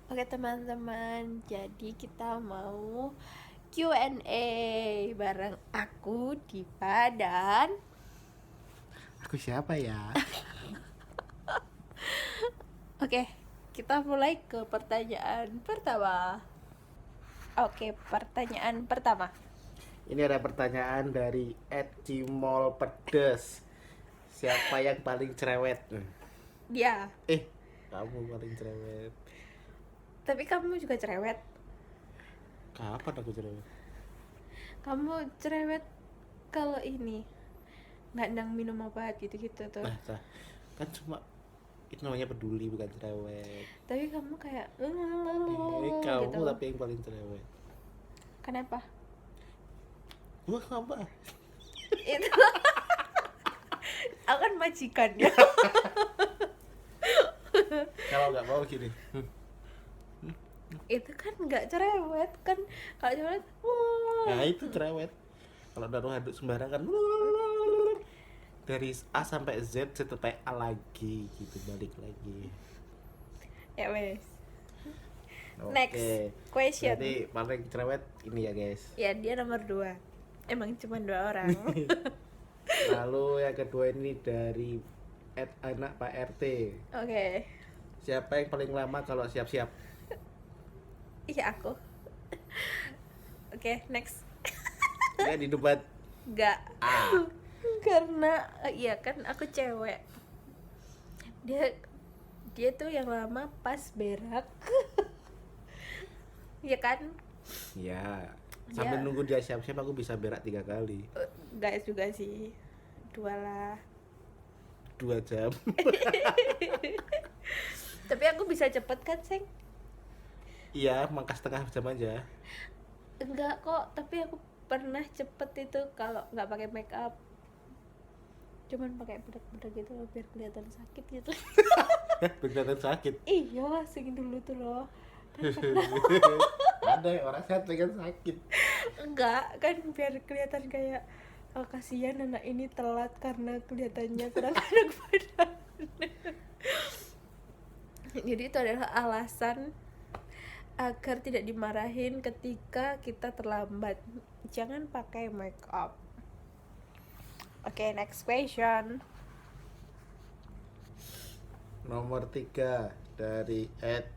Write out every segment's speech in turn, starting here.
Oke teman-teman, jadi kita mau Q&A bareng aku, Diva, dan Aku siapa ya? oke, kita mulai ke pertanyaan pertama. Oke, pertanyaan pertama. Ini ada pertanyaan dari @cimol pedes. Siapa yang paling cerewet? Dia, Eh, kamu paling cerewet. tapi kamu juga cerewet. Kapan aku cerewet? Kamu cerewet kalau ini nggak nang minum obat gitu-gitu tuh. Kan cuma itu namanya peduli bukan cerewet. Tapi kamu kayak Kamu gitu. tapi yang paling cerewet. Kenapa? Wah, apa? Itu aku kan majikannya. Kalau nggak mau gini. Itu kan nggak cerewet kan, kalau cerewet Nah, itu cerewet. Kalau naruh aduk sembarangan dari A sampai Z sampai A lagi gitu, balik lagi. ya wes. Oke. Next question. Berarti paling cerewet ini ya guys. Ya dia nomor 2. Emang cuma 2 orang. Lalu yang kedua ini dari anak Pak RT. Oke. Siapa yang paling lama kalau siap-siap? Iya aku. Oke, next. Ya di debat. Nggak. Ah. Karena iya kan aku cewek. Dia tuh yang lama pas berak. Iya kan? Ya. Sambil Ya. nunggu dia siap-siap aku bisa berak 3 kali. Nggak juga sih. 2 lah. 2 jam. Tapi aku bisa cepet kan, Seng? Iya, mangkas setengah jam aja. Enggak kok, tapi aku pernah cepet itu kalau nggak pakai make up. Cuman pakai bedak-bedak gitu loh, biar kelihatan sakit gitu. Beneran sakit. Iya, sing dulu tuh loh. Ada orang sehat pengen sakit. Enggak, kan biar kelihatan kayak kasihan anak ini telat karena kelihatannya kurang enak badan. Jadi itu adalah alasan agar tidak dimarahin ketika kita terlambat. Jangan pakai make up. Oke, next question. Nomor 3 dari Ed.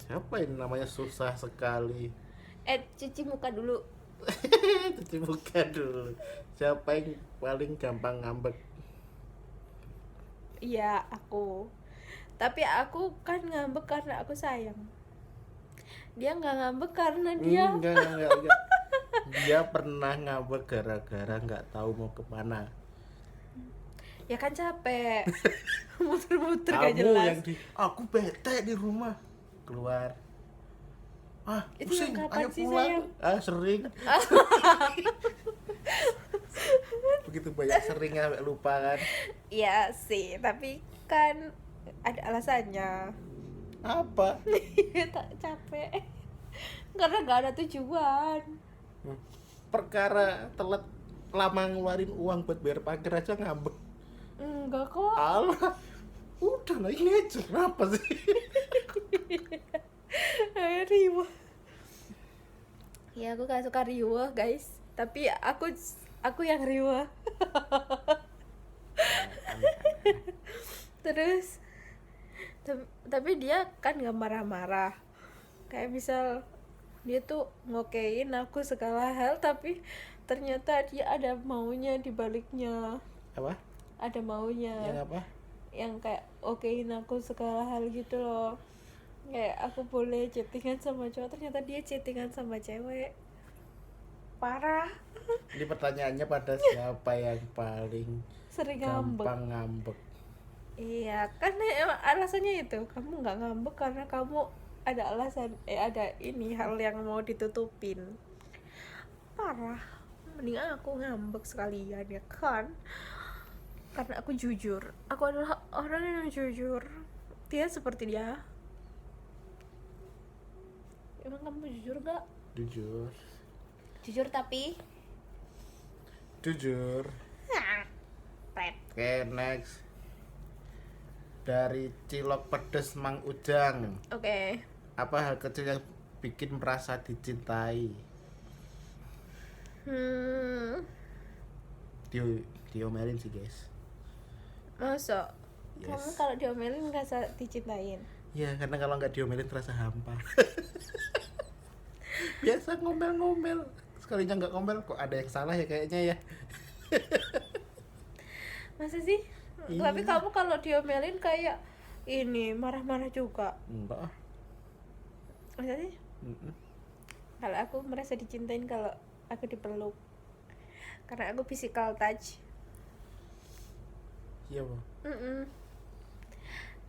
Siapa ini namanya susah sekali. Cuci muka dulu. Cuci muka dulu. Siapa yang paling gampang ngambek? Iya, aku. Tapi aku kan ngambek karena aku sayang. Dia nggak ngambek karena dia Enggak. Dia pernah ngambek gara-gara nggak tahu mau kemana. ya kan capek. Muter-muter gak Kamu jelas. yang aku bete di rumah. Keluar. Itu Pusing, yang kapan ayo sih, pulang. sayang? Sering. Begitu banyak seringnya sampai lupa kan. Iya sih, tapi kan ada alasannya. Apa? Tak capek. Karena nggak ada tujuan. Perkara telat lama ngeluarin uang buat bayar parkir aja ngambek. Enggak kok. Alah, udah lah ini aja. Kenapa sih? Riwah. Ya aku gak suka riwah guys. Tapi aku yang riwah. Terus tapi dia kan gak marah-marah. Kayak misal dia tuh ngokein aku segala hal, tapi ternyata dia ada maunya di baliknya. Apa? Ada maunya. Yang apa? Yang kayak okein aku segala hal gitu loh. Kayak aku boleh chattingan sama cowok, ternyata dia chattingan sama cewek. Parah. Ini pertanyaannya pada siapa yang paling Sering ngambek. gampang ngambek? Iya, karena emang alasannya itu. Kamu nggak ngambek karena kamu ada alasan, ada ini hal yang mau ditutupin. Parah. Mending aku ngambek sekalian ya kan. Karena aku jujur. Aku adalah orang yang jujur. Dia seperti dia. Emang kamu jujur gak? Jujur. Jujur tapi Jujur. Pret. Oke, next. dari Cilok Pedes Mang Ujang. Oke. Apa hal kecil yang bikin merasa dicintai? Diomelin sih guys. Masa? Yes. Kamu kalau diomelin ngerasa dicintain? Ya karena kalau nggak diomelin terasa hampa. Biasa ngomel-ngomel, sekalinya nggak ngomel kok ada yang salah ya kayaknya ya. Masa sih? Iya. Tapi kamu kalau diomelin kayak ini marah-marah juga. Enggak. Masa sih? Mm-mm. Kalau aku merasa dicintain kalau aku dipeluk. Karena aku physical touch. Iya Bang.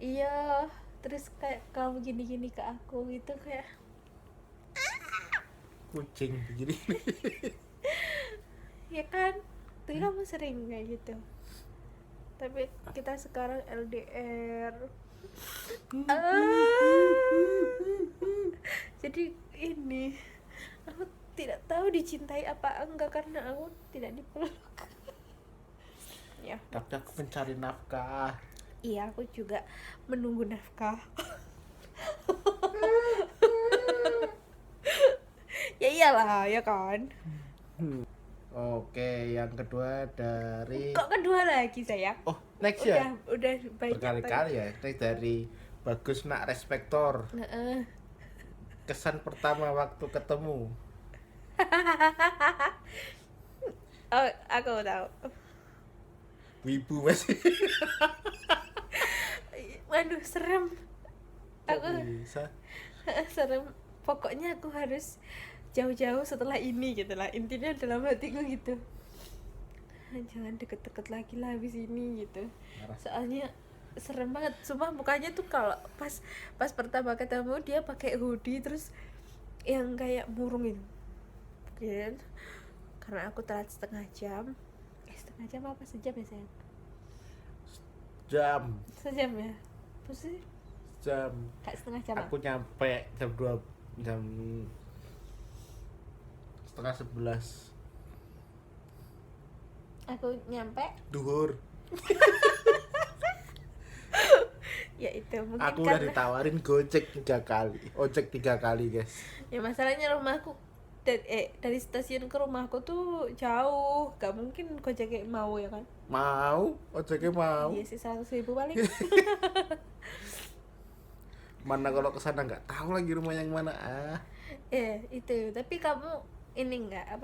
Iya, terus kayak kamu gini-gini ke aku gitu kayak Kucing begini. ya kan? Tapi kamu sering kayak gitu. Tapi kita sekarang LDR. Jadi ini aku tidak tahu dicintai apa enggak karena aku tidak dipeluk. Ya. Tapi aku mencari nafkah. Iya, aku juga menunggu nafkah. Ya iyalah, ya kan? Oke, yang kedua dari Kok kedua lagi sayang? Oh, next ya? Udah baik. Berkali-kali ya. Next dari Bagus Nak Respektor. Kesan pertama waktu ketemu. Oh, aku tahu. Wibu masih. Waduh, serem. Aku Bisa. serem. Pokoknya aku harus jauh-jauh setelah ini gitu lah. Intinya dalam hatiku gitu. Jangan deket-deket lagi lah habis ini gitu. Soalnya serem banget. Sumpah mukanya tuh kalau pas pertama ketemu dia pakai hoodie terus yang kayak burung itu. Kan? Karena aku telat setengah jam. Setengah jam apa sejam ya sayang? Jam. Sejam ya? Pasti Jam. kayak setengah jam. Aku nyampe jam 2 jam setengah 11 Aku nyampe duhur. ya itu mungkin Aku udah karena ditawarin gojek 3 kali, ojek 3 kali guys. ya masalahnya rumahku dari stasiun ke rumahku tuh jauh, gak mungkin Gojek mau ya kan? Mau, ojeknya mau. Iya sih 100.000 paling. Mana kalau kesana nggak tahu lagi rumah yang mana. Itu tapi kamu ini nggak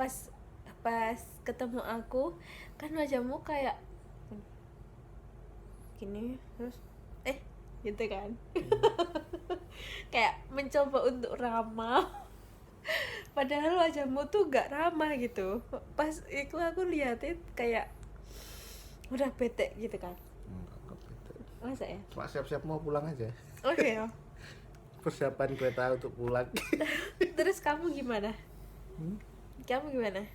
pas ketemu aku kan wajahmu kayak gini terus gitu kan. Kayak mencoba untuk ramah padahal wajahmu tuh gak ramah gitu. Pas itu aku liatin kayak udah bete gitu kan. Enggak beda. Masa ya? Cuma siap-siap mau pulang aja. Oke ya. Persiapan kereta untuk pulang. Terus kamu gimana? Kamu gimana?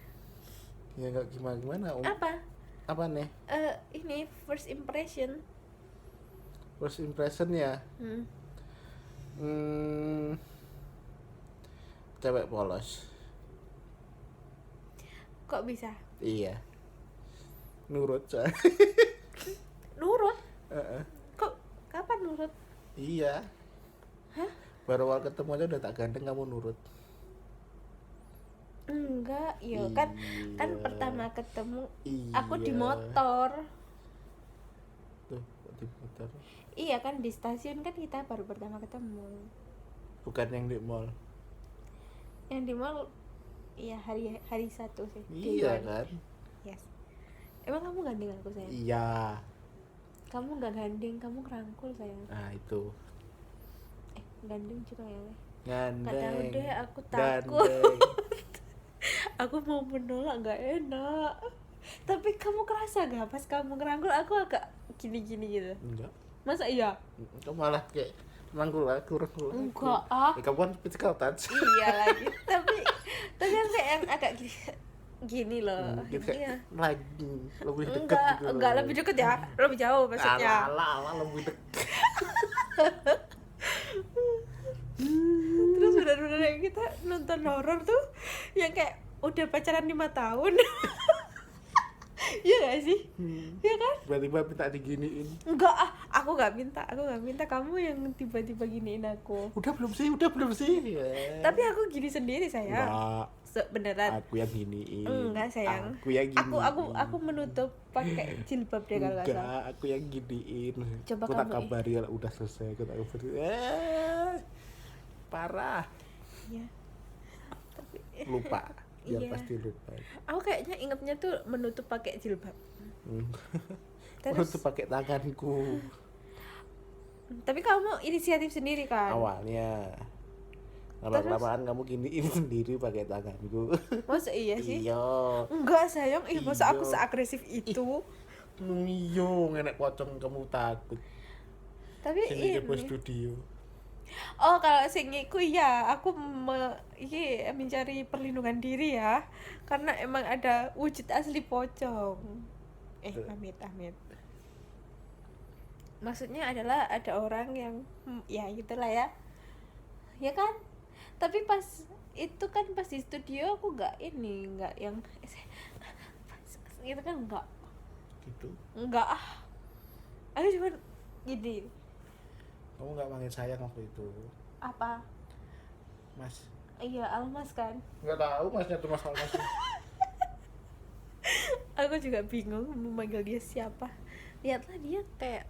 Ya nggak gimana-gimana. Apa nih? Ini first impression. First impression ya. Cewek polos. Kok bisa? Iya. Nurut coy. Nurut? Heeh. Kok kapan nurut? Iya. Hah? Baru awal ketemu aja udah tak ganteng kamu nurut. Enggak, Iya. kan pertama ketemu Iya. aku di motor. Tuh, kok di motor. Iya kan di stasiun kan kita baru pertama ketemu. Bukan yang di mall. Yang di mall iya hari satu sih. Iya Duluan. kan? Yes. Emang kamu gandeng aku sayang? Iya. Kamu nggak gandeng, kamu ngerangkul sayang. Nah, itu. Gandeng juga ya. Gandeng. Nggak tahu deh, aku takut. Gandeng. Aku mau menolak nggak enak. Tapi kamu kerasa gak pas kamu ngerangkul aku agak gini-gini gitu? Enggak. Masa iya? Kamu malah kayak rangkul aku. Enggak ah. Kamu kan physical touch. Iya lagi. tapi yang kayak yang agak gini loh. Gitu Iya. lagi lebih dekat gitu. Enggak lebih deket ya, lebih jauh maksudnya. Ala lebih dekat. Terus benar-benar yang kita nonton horor tuh yang kayak udah pacaran 5 tahun. Iya gak sih? Iya kan? Tiba-tiba minta diginiin. Enggak ah, aku nggak minta, kamu yang tiba-tiba giniin aku. Udah belum sih? Ya. Tapi aku gini sendiri sayang. Enggak, Beneran. aku yang giniin. Enggak sayang. Aku yang giniin. Aku menutup pakai jilbab deh kalau nggak salah. Enggak, aku yang giniin. Coba Aku tak kamu kabari kalau udah selesai. Aku tak kabari. Parah. Iya. Tapi Lupa. Biar Iya. pasti lupa. aku kayaknya ingetnya tuh menutup pakai jilbab. Terus pakai tanganku. Tapi kamu inisiatif sendiri kan? Awalnya. Lama-lamaan kamu giniin sendiri pakai tanganku. Masa iya sih? Iya. Enggak sayang, masa Iya. aku seagresif itu? Iya, ngenek pocong kamu takut. Tapi Sini ke ini. studio. Oh, kalau sing iku ya, aku iki mencari perlindungan diri ya. Karena emang ada wujud asli pocong. Amit. Maksudnya adalah ada orang yang ya gitulah ya. Ya kan? Tapi pas itu kan pas di studio aku nggak yang gitu kan enggak Gitu. ah. Aku cuma gini. Kamu nggak manggil sayang waktu itu, Apa? Mas? Iya, Almas kan. Nggak tahu masnya tuh Mas Almas. Aku juga bingung mau manggil dia siapa. Lihatlah dia kayak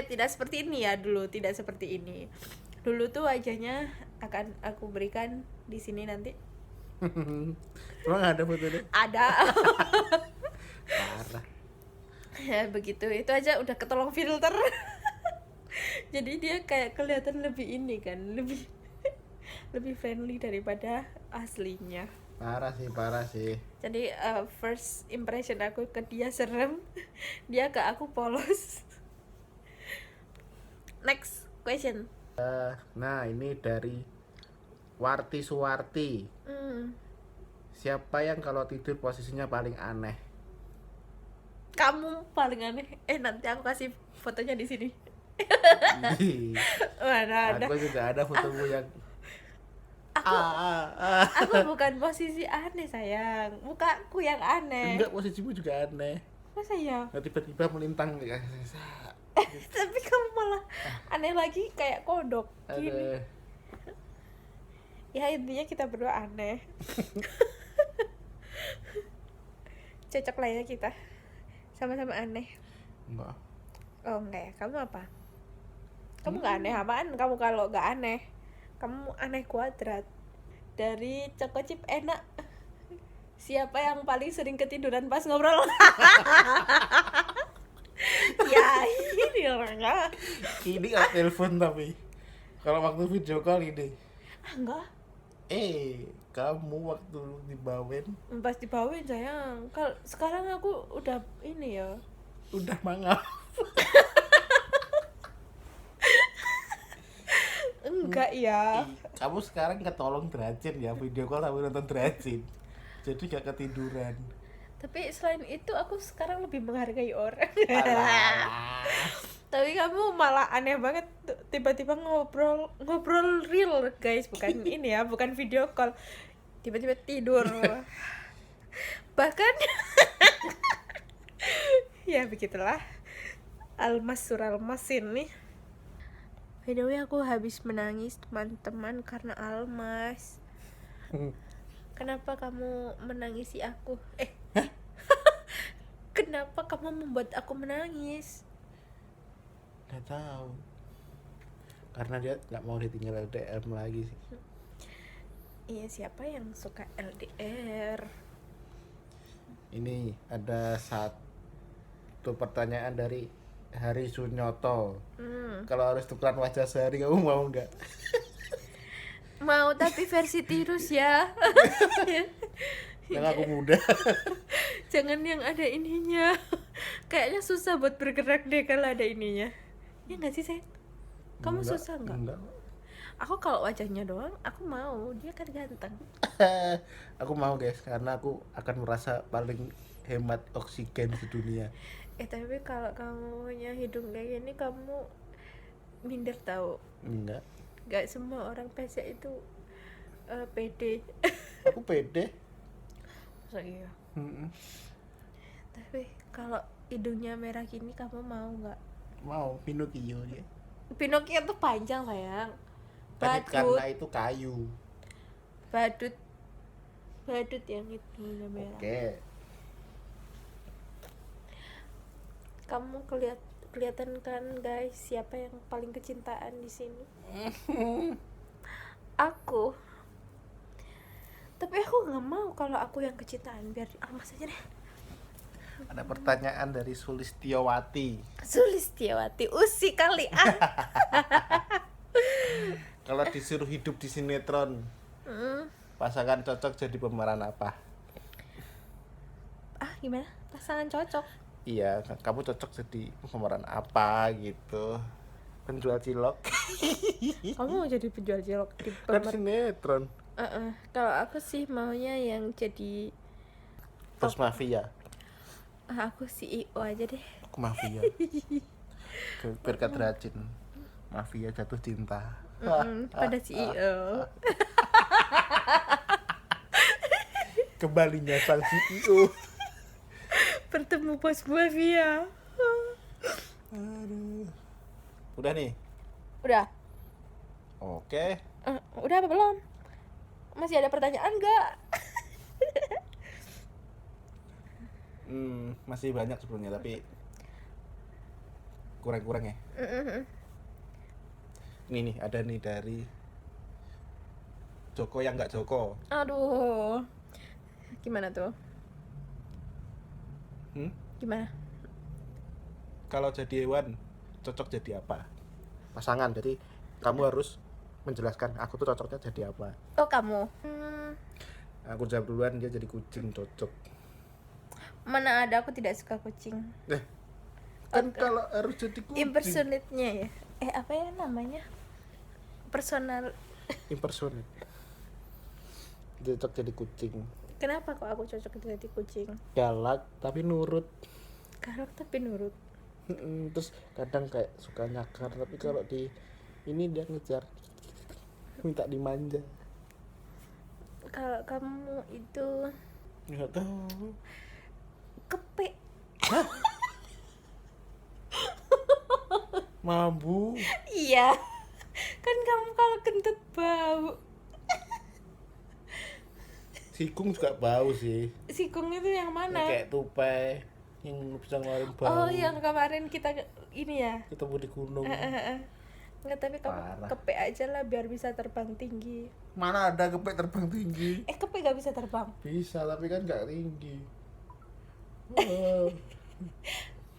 tidak seperti ini ya dulu, tidak seperti ini. Dulu tuh wajahnya akan aku berikan di sini nanti. Emang ada fotonya? Ada. Parah. Ya begitu, itu aja udah ketolong filter. Jadi dia kayak kelihatan lebih ini kan, lebih friendly daripada aslinya. Parah sih. Jadi first impression aku ke dia serem, dia ke aku polos. Next question. Nah, ini dari Warti Suwarti. Siapa yang kalau tidur posisinya paling aneh? Kamu paling aneh. Nanti aku kasih fotonya di sini. Mana ada. Aku juga ada fotomu yang Aku bukan posisi aneh sayang, mukaku yang aneh. enggak, posisimu juga aneh. Masa ya? Nah, tiba-tiba melintang ya. Tapi kamu malah aneh lagi kayak kodok gini. Ada. Ya intinya kita berdua aneh. Cocok lah ya kita. Sama-sama aneh. Enggak. Oh enggak ya, kamu apa? Kamu nggak aneh apaan? Kamu kalau nggak aneh, kamu aneh kuadrat. Dari Choco Chip enak. Siapa yang paling sering ketiduran pas ngobrol? Ya ini orangnya. Ini nggak telepon tapi kalau waktu video call ini. Enggak. Kamu waktu dibawain Pas dibawain sayang. Kalau sekarang aku udah ini ya. udah mangap. Enggak ya. Kamu sekarang ketolong Dracin ya, video call tapi nonton Dracin. Jadi gak ketiduran. Tapi selain itu aku sekarang lebih menghargai orang. Alah. Tapi kamu malah aneh banget tiba-tiba ngobrol real guys, bukan ini ya, bukan video call. Tiba-tiba tidur. Bahkan ya begitulah. Almas Suralmas ini. By the way aku habis menangis teman-teman karena Almas. Kenapa kamu menangisi aku? Kenapa kamu membuat aku menangis? Gak tahu. Karena dia nggak mau ditinggal LDM lagi sih. Iya, siapa yang suka LDR? Ini ada satu pertanyaan dari Hari Sunyoto. Kalau harus tukeran wajah sehari kamu mau nggak? Mau, tapi versi tirus ya. Yang aku muda. Jangan yang ada ininya. Kayaknya susah buat bergerak deh kalau ada ininya. Ya nggak sih, sayang? Kamu Enggak, susah nggak? Enggak. Aku kalau wajahnya doang, aku mau. Dia kan ganteng. Aku mau guys, karena aku akan merasa paling hemat oksigen di dunia. Tapi kalau kamu punya hidung kayak gini, kamu minder tahu. Enggak. Gak semua orang pesek itu pede. Aku pede. So, iya. Tapi kalau hidungnya merah gini kamu mau nggak? Mau Pinocchio dia. Pinocchio tuh panjang sayang. Kan Badut, karena itu kayu. badut, badut yang hidungnya merah. Oke. Kamu kelihatan kan guys, siapa yang paling kecintaan di sini? Aku. Tapi aku nggak mau kalau aku yang kecintaan, biar Almas aja deh. Ada pertanyaan dari Sulistiowati. Sulistiawati, usi kali ah. Kalau disuruh hidup di sinetron, pasangan cocok jadi pemeran apa? Ah gimana? Pasangan cocok? Iya, kamu cocok jadi pemeran apa gitu? Penjual cilok. Kamu mau jadi penjual cilok di Kan sinetron. Kalau aku sih maunya yang jadi Bos mafia. aku CEO aja deh. Aku mafia. Berkat rajin. Mafia jatuh cinta. Pada CEO. Kembalinya sang CEO. Bertemu bos mafia. Aduh. Udah nih. Udah. Oke. Udah apa belum? Masih ada pertanyaan nggak? Masih banyak sebenarnya tapi kurang ya. Ini nih ada nih dari Joko yang nggak Joko. Aduh. Gimana tuh? Gimana? Kalau jadi hewan cocok jadi apa? Pasangan, jadi kamu harus menjelaskan aku tuh cocoknya jadi apa. Oh kamu. Aku jawab duluan, dia jadi kucing cocok. Mana ada, aku tidak suka kucing. Kan kalau harus jadi kucing. Impersonate-nya ya. Apa ya namanya? Personal. Impersonate. Cocok jadi kucing. Kenapa kok aku cocok jadi kucing? Galak tapi nurut. Galak tapi nurut. Terus kadang kayak suka nyakar, tapi kalau di ini dia ngejar, minta dimanja. Kalau kamu itu Nggak tahu. kepek. Mambu. Iya. Kan kamu kalau kentut bau. Sikung juga bau sih. Sikung itu yang mana? Kayak tupai yang bisa ngeluarin bau. Oh, yang kemarin kita ini ya. Ketemu di gunung. Enggak, tapi kamu Parah. kepek aja lah biar bisa terbang tinggi. Mana ada kepek terbang tinggi? Kepek gak bisa terbang. Bisa, tapi kan nggak tinggi.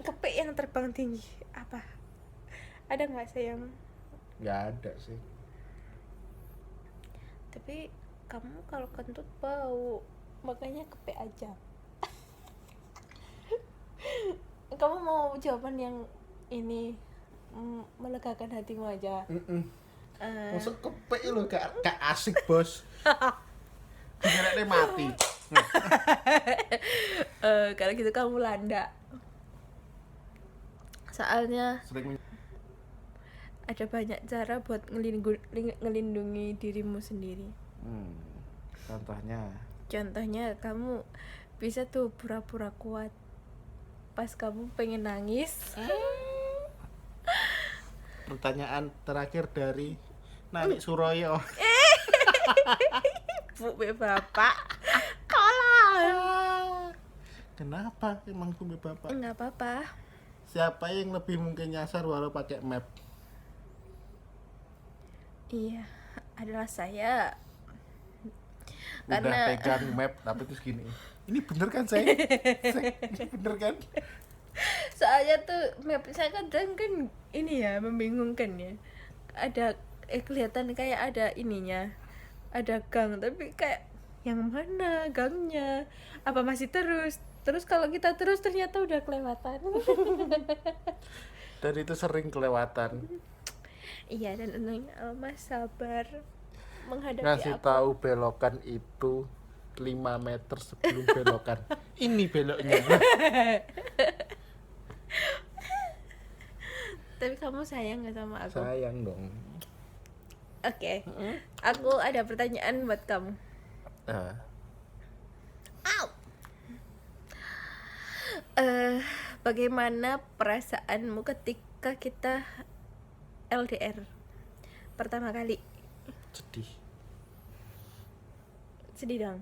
Kepek yang terbang tinggi apa? Ada nggak sayang? Nggak ada sih. Tapi kamu kalau kentut bau, makanya kepek aja. Kamu mau jawaban yang ini melegakan hatimu aja? Masuk kepek lo gak asik bos. Dengarnya mati. Kalau gitu kamu landa. Soalnya Sering ada banyak cara buat ngelindungi dirimu sendiri. Contohnya kamu bisa tuh pura-pura kuat pas kamu pengen nangis. Pertanyaan terakhir dari Nani Suroyo. Bu bapak, tolong. Kenapa emang kumbe bapak? Enggak apa-apa. Siapa yang lebih mungkin nyasar walau pakai map? Iya, adalah saya. Udah Karena pegang map tapi terus gini. Ini bener kan saya? Ini bener kan? soalnya tuh map saya kadang kan ini ya membingungkan ya. Ada kelihatan kayak ada ininya, ada gang, tapi kayak yang mana gangnya? Apa masih terus kalau kita terus ternyata udah kelewatan. Dan itu sering kelewatan. Iya, dan untungnya Almas sabar menghadapi Ngasih aku. tahu belokan itu 5 meter sebelum belokan. Ini beloknya. Tapi kamu sayang gak sama aku? Sayang dong. Oke. Aku ada pertanyaan buat kamu. Nah, Au. Bagaimana perasaanmu ketika kita LDR pertama kali? Sedih. Sedih dong.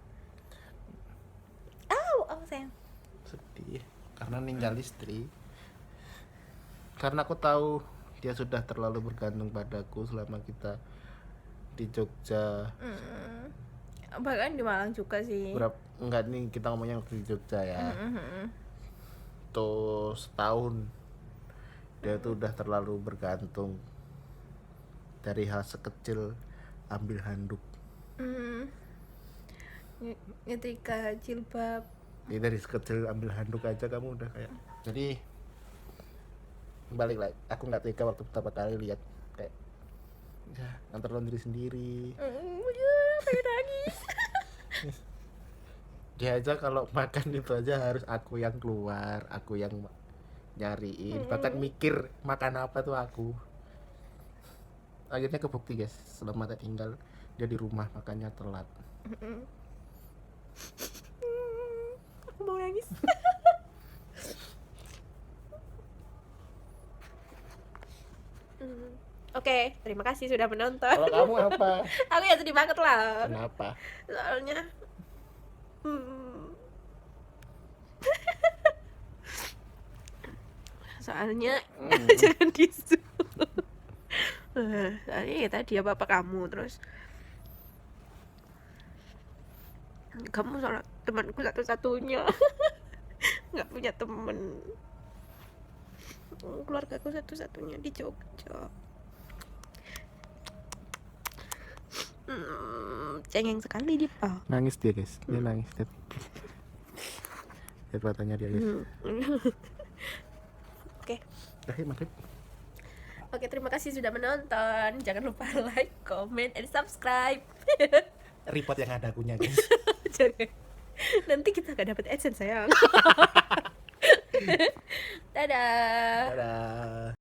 Sayang. Sedih karena ninggal istri. Karena aku tahu dia sudah terlalu bergantung padaku selama kita di Jogja. Bahkan di Malang juga sih. Enggak, nih kita ngomongnya waktu di Jogja ya. Tuh setahun dia tuh udah terlalu bergantung. Dari hal sekecil ambil handuk. Nyetrika jilbab. Ini dari sekecil ambil handuk aja kamu udah kayak. Jadi balik lagi, aku nggak tega waktu pertama kali lihat kayak ya ngantar laundry sendiri. Pengen nangis. Dia aja kalau makan itu aja harus aku yang keluar, aku yang nyariin, bahkan mikir makan apa tuh aku. Akhirnya kebukti guys, selama dia tinggal dia di rumah makannya telat. Aku mau nangis. Oke, terima kasih sudah menonton. Kalau kamu apa? Aku ya sedih banget lah. Kenapa? Soalnya jangan disu. Soalnya ya tadi ya bapak kamu, terus kamu soal temanku satu-satunya. Nggak punya temen, keluargaku satu-satunya di Jogja. Cengeng sekali dia. Nangis dia guys, dia nangis. Lihat matanya dia guys. Oke. Maghrib. Oke, terima kasih sudah menonton. Jangan lupa like, comment, and subscribe. Report yang ada akunya guys. Jangan. Nanti kita gak dapet AdSense sayang. Dadah. Dadah.